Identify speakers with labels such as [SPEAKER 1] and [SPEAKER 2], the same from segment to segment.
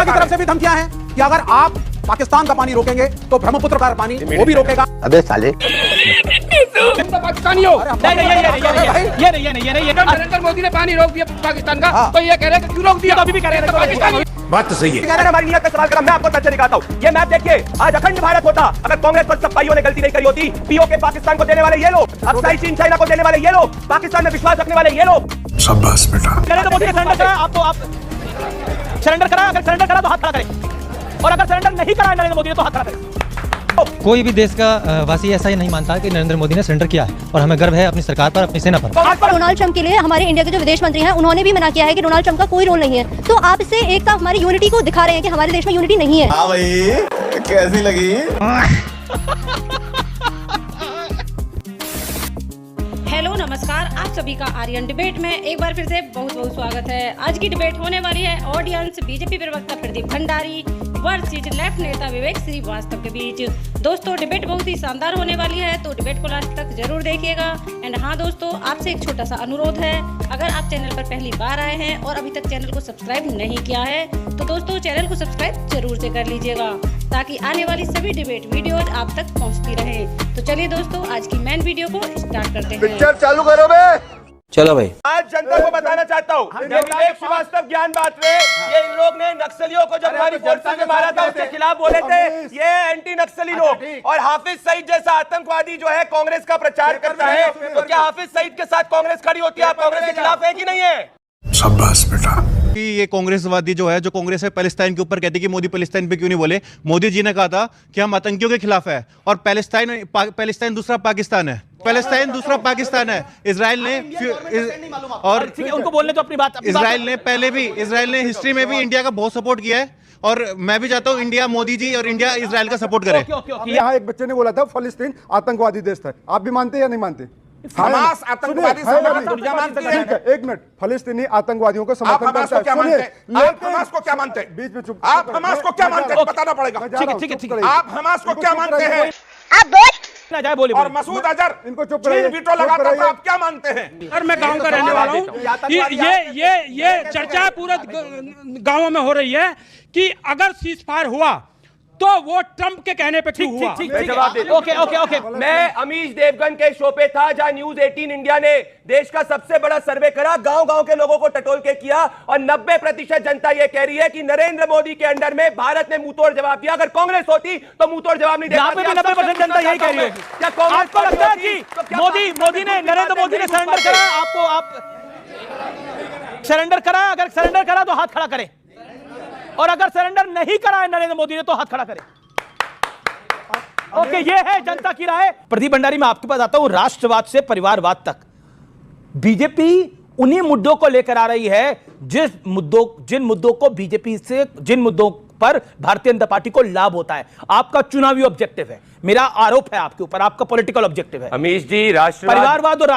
[SPEAKER 1] की तरफ से भी धमकियां हैं कि अगर आप पाकिस्तान का पानी रोकेंगे तो ब्रह्मपुत्र का पानी वो भी रोकेगा।
[SPEAKER 2] अबे साले
[SPEAKER 3] पाकिस्तानी हो। ये नहीं नरेंद्र मोदी ने पानी रोक दिया पाकिस्तान का, तो ये कह रहे हैं कि क्यों रोक दिया? अभी भी कह रहे हैं पाकिस्तानी।
[SPEAKER 4] बात तो सही है।
[SPEAKER 5] हमारी नियत का सवाल करा, मैं आपको तथ्य दिखाता हूँ। ये मैप देखिए, आज अखंड भारत होता अगर कांग्रेस पर सपाइयों ने गलती नहीं करी होती। पीओके पाकिस्तान को देने वाले ये लोग, अक्साई चीन चाइना को देने वाले ये लोग, पाकिस्तान में विश्वास रखने वाले ये लोग।
[SPEAKER 2] शाबाश बेटा।
[SPEAKER 3] नरेंद्र मोदी ने सरेंडर करा, आपको आप सरेंडर करा, अगर सरेंडर करा तो हाथ खड़ा करें, और अगर सरेंडर नहीं करा नरेंद्र मोदी ने तो हाथ खड़ा करें।
[SPEAKER 6] कोई भी देश का वासी ऐसा ही नहीं मानता कि नरेंद्र मोदी ने सरेंडर किया है, और हमें गर्व है अपनी सरकार पर, अपनी सेना पर।
[SPEAKER 7] डोनाल्ड ट्रंप के लिए हमारे इंडिया के जो विदेश मंत्री हैं उन्होंने भी मना किया है कि डोनाल्ड ट्रंप का कोई रोल नहीं है। तो आप इससे एकता, हमारी यूनिटी को दिखा रहे हैं कि हमारे देश में यूनिटी नहीं है।
[SPEAKER 2] हाँ भाई, कैसी लगी?
[SPEAKER 8] हेलो नमस्कार, आप सभी का आर्यन डिबेट में एक बार फिर से बहुत बहुत स्वागत है। आज की डिबेट होने वाली है ऑडियंस बीजेपी प्रवक्ता प्रदीप भंडारी वर्सेस लेफ्ट नेता विवेक श्रीवास्तव के बीच। दोस्तों डिबेट बहुत ही शानदार होने वाली है, तो डिबेट को लास्ट तक जरूर देखिएगा। एंड हाँ दोस्तों, आपसे एक छोटा सा अनुरोध है, अगर आप चैनल पर पहली बार आए हैं और अभी तक चैनल को सब्सक्राइब नहीं किया है तो दोस्तों चैनल को सब्सक्राइब जरूर से कर लीजिएगा, ताकि आने वाली सभी डिबेट वीडियोज आप तक पहुंचती रहे। तो चलिए दोस्तों, आज की मेन वीडियो को स्टार्ट करते हैं।
[SPEAKER 2] पिक्चर चालू करो बे। चलो भाई,
[SPEAKER 5] आज जनता को बताना चाहता हूँ, विवेक श्रीवास्तव ज्ञान बात रहे, ये इन लोग ने नक्सलियों को जब हमारी फोर्सेस ने मारा था उसके खिलाफ बोले थे, ये एंटी नक्सली लोग। और हाफिज सईद जैसा आतंकवादी जो है कांग्रेस का प्रचार करता है, तो क्या हाफिज सईद के साथ कांग्रेस खड़ी होती है? आप कांग्रेस के खिलाफ है कि नहीं है?
[SPEAKER 2] शाबाश बेटा।
[SPEAKER 9] ये कांग्रेसवादी जो है, जो कांग्रेस है पैलेस्टाइन के ऊपर कहती है कि मोदी पैलेस्टाइन पे क्यों नहीं बोले। मोदी जी ने कहा था कि हम आतंकियों के खिलाफ है, और पैलेस्टाइन दूसरा पाकिस्तान है, पैलेस्टाइन दूसरा पाकिस्तान है। इजराइल ने और
[SPEAKER 3] उनको बोलने तो अपनी बात।
[SPEAKER 9] इजराइल ने हिस्ट्री में भी इंडिया का बहुत सपोर्ट किया है, और मैं भी चाहता हूँ इंडिया, मोदी जी और इंडिया इजराइल का सपोर्ट करे।
[SPEAKER 10] यहाँ एक बच्चे ने बोला था फलस्तीन आतंकवादी देश था, आप भी मानते हैं या नहीं मानते?
[SPEAKER 4] हमास आतंकवादी दुनिया मानती है।
[SPEAKER 10] एक मिनट, फलस्तीनी आतंकवादियों को समर्थन
[SPEAKER 4] हमास को क्या मानते हैं? आप हमास को क्या मानते हैं?
[SPEAKER 10] बीच में चुप।
[SPEAKER 4] आप हमास को क्या मानते हैं? बताना पड़ेगा।
[SPEAKER 3] ठीक है।
[SPEAKER 4] आप हमास को क्या मानते हैं?
[SPEAKER 7] आप बोल
[SPEAKER 3] ना जाए बोले।
[SPEAKER 4] और मसूद अजहर
[SPEAKER 10] इनको चुप
[SPEAKER 4] चीन वीटो लगाता था, आप क्या मानते हैं?
[SPEAKER 3] और मैं गांव का रहने वाला हूँ, ये चर्चा पूरे गांवों में हो रही है कि अगर सीज फायर हुआ तो वो ट्रंप के कहने पे क्यों हुआ?
[SPEAKER 5] जवाब दे। ओके। मैं अमीश देवगन के शो पे था, जहां न्यूज 18 इंडिया ने देश का सबसे बड़ा सर्वे करा, गांव-गांव के लोगों को टटोल के किया, और 90% जनता ये कह रही है कि नरेंद्र मोदी के अंडर में भारत ने मुंहतोड़ जवाब दिया। अगर कांग्रेस होती तो मुंहतोड़ जवाब नहीं देती।
[SPEAKER 3] 90% जनता यही कह रही है। क्या आपको लगता है कि मोदी ने नरेंद्र मोदी ने सरेंडर करा? आप सरेंडर करा, अगर सरेंडर करा तो हाथ खड़ा करें, और अगर सरेंडर नहीं करा है नरेंद्र मोदी ने तो हाथ खड़ा करें। ओके, ये है जनता की राय। प्रदीप भंडारी, मैं आपके पास आता हूं। राष्ट्रवाद से परिवारवाद तक बीजेपी उन्हीं मुद्दों को लेकर आ रही है जिन मुद्दों को बीजेपी से, जिन मुद्दों पर भारतीय जनता पार्टी को लाभ होता है। आपका चुनावी ऑब्जेक्टिव है, मेरा आरोप है आपके ऊपर, आपका पॉलिटिकल ऑब्जेक्टिव है।
[SPEAKER 5] अमीश जी,
[SPEAKER 3] परिवारवाद और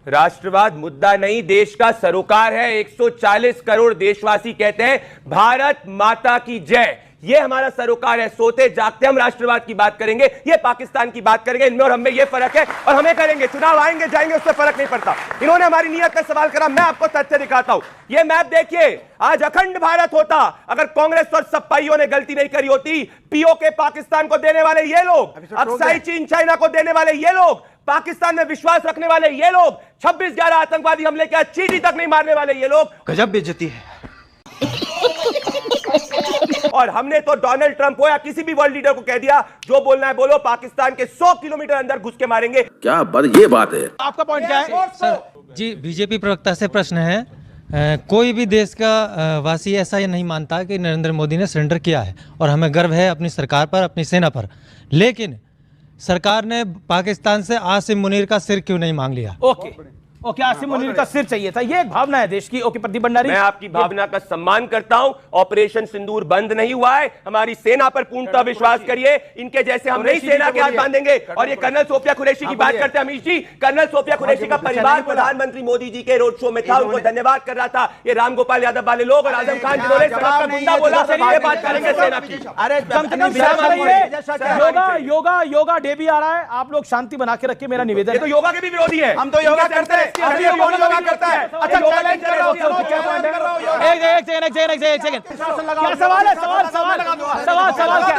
[SPEAKER 5] राष्ट्रवाद मुद्दा नहीं, देश का सरोकार है। 140 करोड़ देशवासी कहते हैं भारत माता की जय, ये हमारा सरोकार है। सोते जागते हम राष्ट्रवाद की बात करेंगे, ये पाकिस्तान की बात करेंगे। इनमें और हमें ये फर्क है, और हमें करेंगे। चुनाव आएंगे जाएंगे, उससे फर्क नहीं पड़ता। इन्होंने हमारी नियत का सवाल करा, मैं आपको तथ्य दिखाता हूं। ये मैप देखिए, आज अखंड भारत होता अगर कांग्रेस और सपाइयों ने गलती नहीं करी होती। पीओके पाकिस्तान को देने वाले ये लोग, अक्साई चीन चाइना को देने वाले ये लोग, पाकिस्तान में विश्वास रखने वाले ये लोग, 26/11 आतंकवादी हमले किया, चीटी तक नहीं मारने वाले ये लोग,
[SPEAKER 9] गजब बेइज्जती है।
[SPEAKER 5] और हमने तो डोनाल्ड ट्रंप हो या किसी भी वर्ल्ड लीडर को कह दिया, जो बोलना है बोलो, पाकिस्तान के 100 किलोमीटर अंदर घुस के मारेंगे।
[SPEAKER 2] क्या ये बात है?
[SPEAKER 3] आपका पॉइंट क्या है?
[SPEAKER 6] सर जी, बीजेपी प्रवक्ता से प्रश्न है, कोई भी देश का वासी ऐसा ही नहीं मानता कि नरेंद्र मोदी ने सरेंडर किया है, और हमें गर्व है अपनी सरकार पर, अपनी सेना पर। लेकिन सरकार ने पाकिस्तान से आसिम मुनीर का सिर क्यों नहीं मांग लिया?
[SPEAKER 3] ओके, आसिम मुनीर का सिर चाहिए था, ये एक भावना है देश की। ओके प्रदीप भंडारी,
[SPEAKER 5] मैं आपकी भावना का सम्मान करता हूं। ऑपरेशन सिंदूर बंद नहीं हुआ है, हमारी सेना पर पूर्णतः विश्वास करिए। इनके जैसे हम नहीं सेना के हाथ बांधेंगे। और ये कर्नल सोफिया कुरैशी की बात करते हैं अमीश जी, कर्नल सोफिया कुरैशी का परिवार प्रधानमंत्री मोदी जी के रोड शो में था, उनको धन्यवाद कर रहा था। ये रामगोपाल यादव वाले लोग और आजम खान जिन्होंने समाज का गुंडा बोला, ये बात करेंगे सेना की।
[SPEAKER 3] अरे योगा डे भी आ रहा है, आप लोग शांति बना के रखिए, मेरा निवेदन है।
[SPEAKER 5] तो योगा के भी विरोधी है,
[SPEAKER 4] हम तो योगा करते हैं।
[SPEAKER 3] ये कौन योगा करता है? अच्छा चैलेंज कर रहा हूं, एक सेकंड क्या सवाल है? सवाल क्या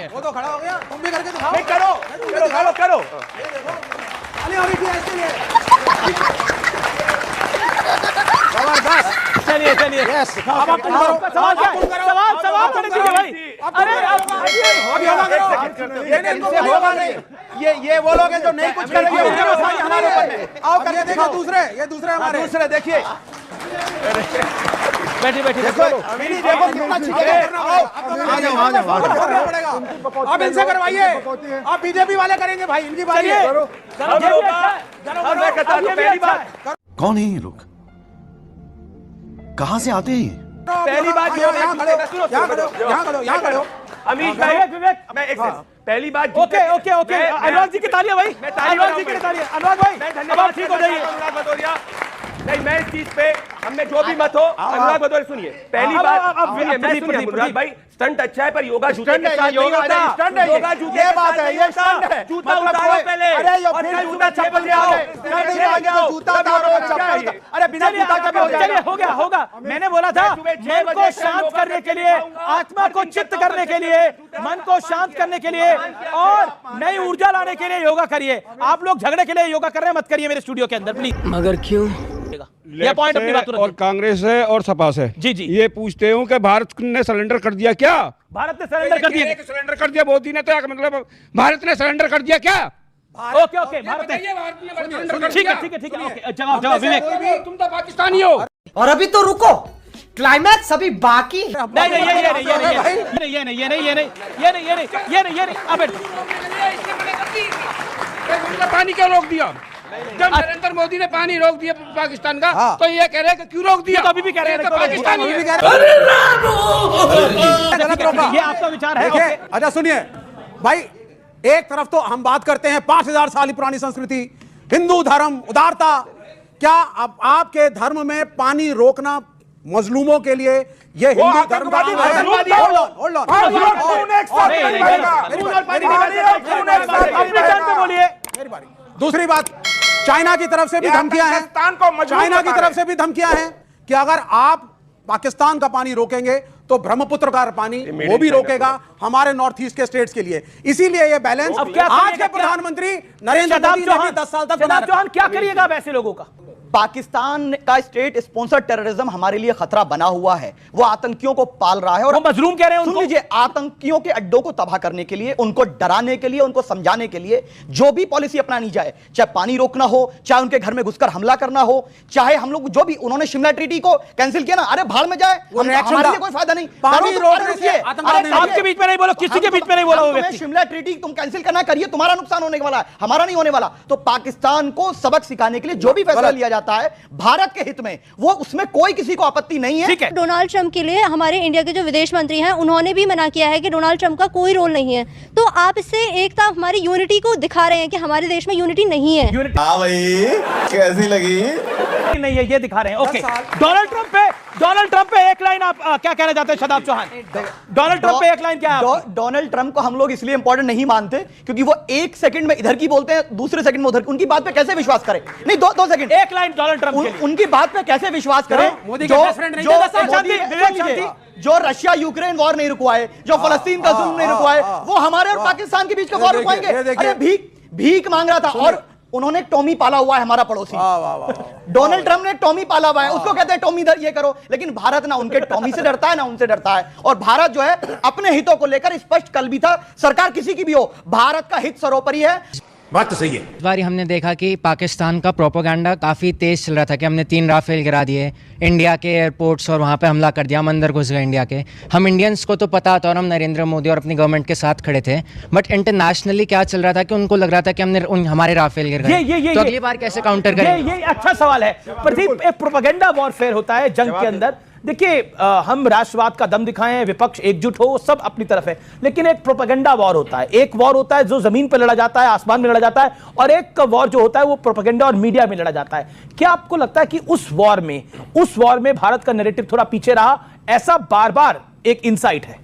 [SPEAKER 1] वो तो खड़ा हो गया, तुम भी करके दिखाओ।
[SPEAKER 3] करो
[SPEAKER 1] खाली होनी चाहिए इसके लिए। जबरदस्त।
[SPEAKER 3] चलिए
[SPEAKER 1] अब आप तुम करो।
[SPEAKER 3] सवाल क्या है? सवाल करने दीजिए भाई। अरे
[SPEAKER 1] अब योगा करो। ये इनसे होगा नहीं। ये वो लोग हैं जो नहीं कुछ करेंगे, उनके पास भाई हमारे ऊपर में। आओ करके देखो दूसरे, ये दूसरे हमारे दूसरे देखिए।
[SPEAKER 3] बैठी
[SPEAKER 1] देखो कितना छिके करना होगा। आ जाओ पड़ेगा। अब इनसे करवाइए। अब बीजेपी वाले करेंगे भाई, इनकी बारी है।
[SPEAKER 3] पहली बात
[SPEAKER 2] कौन है ये लोग? कहां से आते हैं?
[SPEAKER 5] पहली बात
[SPEAKER 1] यहाँ खड़ो।
[SPEAKER 5] अमीश भाई,
[SPEAKER 3] विवेक
[SPEAKER 5] मैं एक सेकंड। पहली बात
[SPEAKER 3] ओके अनुराग जी की तालियां भाई, अनुराग जी की तालियां। अनुराग भाई
[SPEAKER 5] धन्यवाद,
[SPEAKER 3] ठीक हो जाइए।
[SPEAKER 5] अनुराग भदौरिया। नहीं, मैं इस चीज पे हमें जो भी मत हो, अनुराग भदौरिया सुनिए। पहली बात सुनिए, मैं सुनिए अनुराग भाई, स्टंट अच्छा है पर योगा जूते के साथ नहीं होता। योगा जूते
[SPEAKER 1] ये बात है, ये स्टंट है।
[SPEAKER 5] जूता उतारो पहले।
[SPEAKER 1] अरे ये
[SPEAKER 5] और
[SPEAKER 1] फिर
[SPEAKER 5] कल
[SPEAKER 1] जूता
[SPEAKER 5] सुबह 6
[SPEAKER 1] चप्पल
[SPEAKER 5] बजे
[SPEAKER 1] से
[SPEAKER 5] आओ।
[SPEAKER 1] आगे, जूता उतारो, चप्पल। अरे बिना जूता के भी हो जाएगा।
[SPEAKER 3] होगा। मैंने बोला था मन को शांत करने के लिए, आत्मा को चित्त करने के लिए, मन को शांत करने के लिए और नई ऊर्जा लाने के लिए योगा करिए। आप लोग झगड़े के लिए योगा कर रहे हैं, मत करिए मेरे स्टूडियो के अंदर प्लीज।
[SPEAKER 11] मगर क्यों?
[SPEAKER 3] ये पॉइंट अपनी बात
[SPEAKER 12] और कांग्रेस है और सपा से
[SPEAKER 3] जी
[SPEAKER 12] ये पूछते हूँ कि भारत ने सरेंडर कर दिया क्या?
[SPEAKER 3] भारत ने सरेंडर कर दिया।
[SPEAKER 12] सरेंडर कर दिया मोदी ने, तो मतलब भारत ने सरेंडर कर दिया क्या?
[SPEAKER 3] ओके भारत ने ठीक है ओके जवाब विवेक।
[SPEAKER 12] तुम तो पाकिस्तानी हो।
[SPEAKER 11] और अभी तो रुको, क्लाइमैक्स अभी बाकी।
[SPEAKER 3] नहीं अब
[SPEAKER 12] पानी क्यों रोक दिया? जब नरेंद्र मोदी ने पानी रोक दिया पाकिस्तान का, तो ये कह रहे हैं कि क्यों रोक दिया?
[SPEAKER 3] तो अभी भी कह रहे हैं
[SPEAKER 12] पाकिस्तानी है।
[SPEAKER 3] ये आपका विचार है।
[SPEAKER 1] देखिए, अच्छा सुनिए भाई, एक तरफ तो हम बात करते हैं 5000 साल पुरानी संस्कृति, हिंदू धर्म, उदारता। क्या अब आपके धर्म में पानी रोकना मजलूमों के लिए ये हिंदू धर्म का
[SPEAKER 3] बोलिए।
[SPEAKER 1] दूसरी बात, चाइना की तरफ से भी धमकियां हैं, चाइना की तरफ से भी धमकियां हैं कि अगर आप पाकिस्तान का पानी रोकेंगे तो ब्रह्मपुत्र का पानी वो भी रोकेगा हमारे नॉर्थ ईस्ट के स्टेट्स के लिए। इसीलिए ये बैलेंस आज के प्रधानमंत्री नरेंद्र मोदी ने भी 10 साल तक बना रखा।
[SPEAKER 3] क्या करिएगा आप ऐसे लोगों का?
[SPEAKER 11] पाकिस्तान का स्टेट स्पॉन्सर्ड टेररिज्म हमारे लिए खतरा बना हुआ है। वो आतंकियों को पाल रहा है और
[SPEAKER 3] मजलूम कह रहे हैं।
[SPEAKER 11] सुन लीजिए, आतंकियों के अड्डों को तबाह करने के लिए, उनको डराने के लिए, उनको समझाने के लिए जो भी पॉलिसी अपनानी जाए, चाहे पानी रोकना हो, चाहे उनके घर में घुसकर हमला करना हो, चाहे हम लोग जो भी उन्होंने शिमला ट्रीटी को कैंसिल किया ना, अरे भाड़ में जाए, हमारे लिए कोई फायदा नहीं।
[SPEAKER 3] आपके बीच में नहीं बोलो, किसी के बीच में नहीं बोलो।
[SPEAKER 11] शिमला ट्रीटी तुम कैंसिल करना, करिए, तुम्हारा नुकसान होने वाला है, हमारा नहीं होने वाला। तो पाकिस्तान को सबक सिखाने के लिए जो भी फैसला लिया जाता है भारत के हित में, वो उसमें कोई किसी को आपत्ति नहीं है।
[SPEAKER 7] डोनाल्ड ट्रंप के लिए हमारे इंडिया के जो विदेश मंत्री हैं उन्होंने भी मना किया है कि डोनाल्ड ट्रंप का कोई रोल नहीं है। तो आप इससे एकता, हमारी यूनिटी को दिखा रहे हैं कि हमारे देश में यूनिटी नहीं है।
[SPEAKER 2] हाँ भाई, कैसी लगी?
[SPEAKER 3] नहीं है, ये दिखा रहे हैं। ओके, डोनाल्ड ट्रंप पे एक लाइन आप क्या कहना चाहते हैं शदाब चौहान? डोनाल्ड ट्रंप पे एक लाइन क्या है?
[SPEAKER 11] डोनाल्ड ट्रंप को हम लोग इसलिए इंपॉर्टेंट नहीं मानते क्योंकि वो एक सेकंड में इधर की बोलते हैं, दूसरे सेकंड में उधर। उनकी बात पे कैसे विश्वास करें? नहीं, दो सेकंड,
[SPEAKER 3] एक लाइन डोनाल्ड ट्रंप के लिए।
[SPEAKER 11] उनकी बात पे कैसे विश्वास करें? जो रशिया यूक्रेन वॉर नहीं रुकवाए, जो फलस्तीन का जुल्म नहीं रुकवाए, वो हमारे और पाकिस्तान के बीच का वॉर रुकवाएंगे? अरे भीख मांग रहा था और उन्होंने टॉमी पाला हुआ है, हमारा पड़ोसी। डोनाल्ड ट्रंप ने टॉमी पाला हुआ है, उसको कहते हैं टॉमी ये करो। लेकिन भारत ना उनके टॉमी से डरता है ना उनसे डरता है। और भारत जो है अपने हितों को लेकर स्पष्ट, कल भी था, सरकार किसी की भी हो, भारत का हित सर्वोपरि है।
[SPEAKER 2] बात तो सही है।
[SPEAKER 13] इस बार हमने देखा कि पाकिस्तान का प्रोपेगेंडा काफ़ी तेज़ चल रहा था कि हमने 3 राफेल गिरा दिए इंडिया के एयरपोर्ट्स और वहाँ पे हमला कर दिया, हम अंदर घुस गए इंडिया के। हम इंडियंस को तो पता था और हम नरेंद्र मोदी और अपनी गवर्नमेंट के साथ खड़े थे, बट इंटरनेशनली क्या चल रहा था कि उनको लग रहा था कि हमने हमारे राफेल गिर गए, तो अगली बार कैसे काउंटर करेंगे?
[SPEAKER 3] ये अच्छा सवाल है प्रदीप। एक प्रोपेगेंडा वॉरफेयर होता है जंग के अंदर। देखिए, हम राष्ट्रवाद का दम दिखाएं, विपक्ष एकजुट हो, सब अपनी तरफ है, लेकिन एक प्रोपेगेंडा वॉर होता है। एक वॉर होता है जो जमीन पर लड़ा जाता है, आसमान में लड़ा जाता है, और एक वॉर जो होता है वो प्रोपेगेंडा और मीडिया में लड़ा जाता है। क्या आपको लगता है कि उस वॉर में भारत का नैरेटिव थोड़ा पीछे रहा? ऐसा बार बार एक इनसाइट है।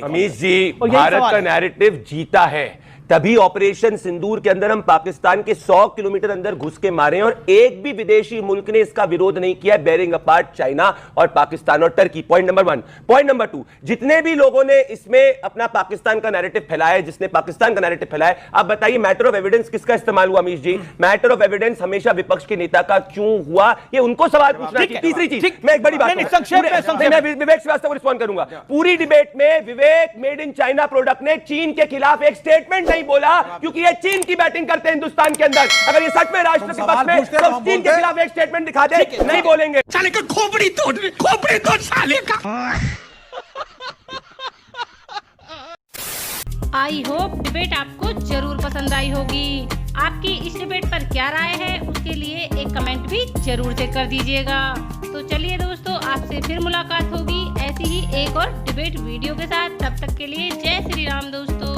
[SPEAKER 5] अमीश जी, भारत का नैरेटिव जीता है तभी ऑपरेशन सिंदूर के अंदर हम पाकिस्तान के 100 किलोमीटर अंदर घुस के मारे और एक भी विदेशी मुल्क ने इसका विरोध नहीं किया, बेरिंग अपार्ट चाइना और पाकिस्तान और Turkey. Point number 1। Point number 2, जितने भी लोगों ने इसमें अपना पाकिस्तान का नैरेटिव फैलाया, जिसने पाकिस्तान का नैरेटिव फैलाया, आप बताइए मैटर ऑफ एविडेंस किसका इस्तेमाल हुआ? अमीश जी, मैटर ऑफ एविडेंस हमेशा विपक्ष के नेता का क्यों हुआ, ये उनको सवाल पूछना चाहिए। तीसरी चीज, मैं एक बड़ी बात मैं विवेक श्रीवास्तव को रिस्पॉन्ड करूंगा। पूरी डिबेट में विवेक मेड इन चाइना प्रोडक्ट ने चीन के खिलाफ एक स्टेटमेंट नहीं बोला, क्योंकि ये चीन की बैटिंग करते हैं हिंदुस्तान के अंदर। अगर ये सच में राष्ट्र विपक्ष में तो चीन के खिलाफ एक स्टेटमेंट दिखा दे, नहीं बोलेंगे।
[SPEAKER 12] साले का खोपड़ी तोड़ साले का।
[SPEAKER 8] आई होप डिबेट आपको जरूर पसंद आई होगी। आपकी इस डिबेट पर क्या राय है उसके लिए एक कमेंट भी जरूर से कर दीजिएगा। तो चलिए दोस्तों, आपसे फिर मुलाकात होगी ऐसी ही एक और डिबेट वीडियो के साथ। तब तक के लिए जय श्री राम दोस्तों।